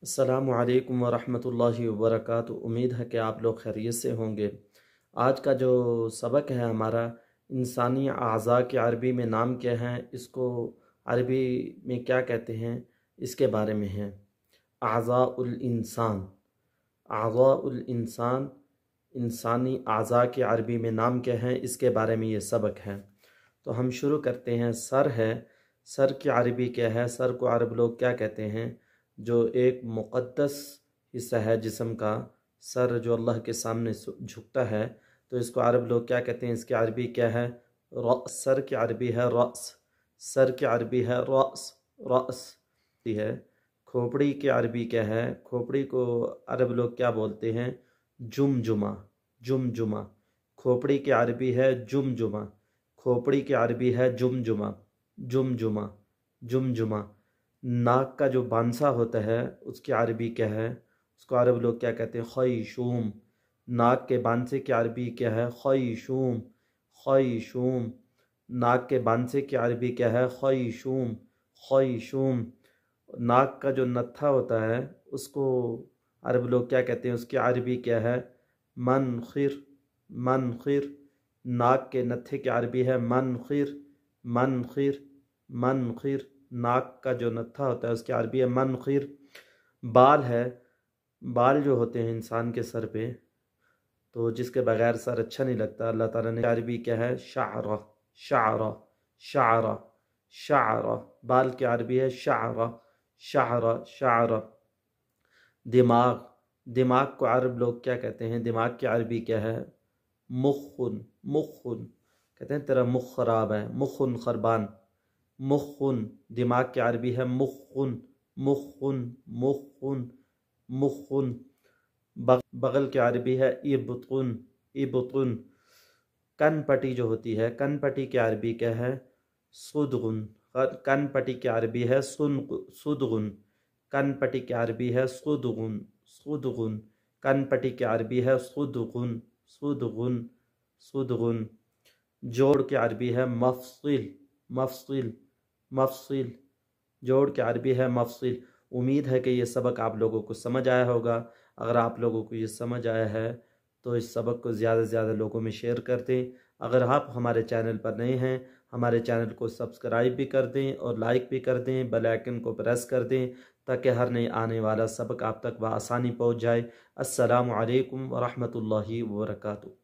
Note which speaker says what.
Speaker 1: अस्सलामु अलैकुम वरहमतुल्लाहि वबरकातुहू। उम्मीद है कि आप लोग खैरियत से होंगे। आज का जो सबक है हमारा, इंसानी अज़ा के अरबी में नाम क्या हैं, इसको अरबी में क्या कहते हैं, इसके बारे में है। अज़ाउल इंसान, अज़ाउल इंसान, इंसानी अज़ा के अरबी में नाम क्या हैं, इसके बारे में ये सबक है। तो हम शुरू करते हैं। सर है, सर की अरबी क्या है? सर को अरब लोग क्या कहते हैं? जो एक मुक़द्दस हिस्सा है जिस्म का, सर जो अल्लाह के सामने झुकता है, तो इसको अरब लोग क्या कहते हैं? इसकी अरबी क्या है? रअस। सर की अरबी है रअस। सर की अरबी है रअस, रअस है। खोपड़ी की अरबी क्या है? खोपड़ी को अरब लोग क्या बोलते हैं? जुमजुमा, जुमजुमा। खोपड़ी की अरबी है जुमजुमा। खोपड़ी की अरबी है जुमजुमा, जुमजुमा, जुमजुमा। नाक का जो बांसा होता है उसकी अरबी क्या है? उसको अरब लोग क्या कहते हैं? खयशूम। नाक के बांसे की अरबी क्या है? खयशूम, खयशूम। नाक के बांसे की अरबी क्या है? खयशूम, खयशूम। नाक का जो नत्था होता है उसको अरब लोग क्या कहते हैं? उसकी अरबी क्या है? मनखिर, मनखिर। नाक के नत्थे की अरबी है मनखिर, मनखिर, मनखिर। नाक का जो नत्था होता है उसकी अरबी है मनखिर। बाल है, बाल जो होते हैं इंसान के सर पे, तो जिसके बगैर सर अच्छा नहीं लगता, अल्लाह ताला ने अरबी क्या है? शारा, शारा, शारा, शारा। बाल की अरबी है शारा, शारा, शारा। दिमाग, दिमाग को अरब लोग क्या कहते हैं? दिमाग की अरबी क्या है? मुखुन, मुखुन। कहते हैं तेरा मुख खराब है, मुखुन खरबान, मुखुन। दिमाग की अरबी है मुखुन, मुखुन, मुखुन, मुखुन। बगल की अरबी है इब्तुन, इब्तुन। कन पट्टी जो होती है, कन पट्टी की अरबी क्या है? सुदगुन। कन पट्टी की अरबी है सुदगुन। कन पट्टी की अरबी है सुदगुन, सुदगुन। कन पट्टी की अरबी है सुदगुन, सुदगुन, सुदगुन। जोड़ की अरबी है मफसिल, मफसिल, मफसिल। जोड़ की अरबी है मफसिल। उम्मीद है कि ये सबक आप लोगों को समझ आया होगा। अगर आप लोगों को ये समझ आया है तो इस सबक को ज़्यादा से ज़्यादा लोगों में शेयर कर दें। अगर आप हमारे चैनल पर नए हैं, हमारे चैनल को सब्सक्राइब भी कर दें और लाइक भी कर दें, बेल आइकन को प्रेस कर दें, ताकि हर नई आने वाला सबक आप तक बआसानी पहुँच जाए। अस्सलामु अलैकुम वरहमतुल्लाहि वबरकातुहू।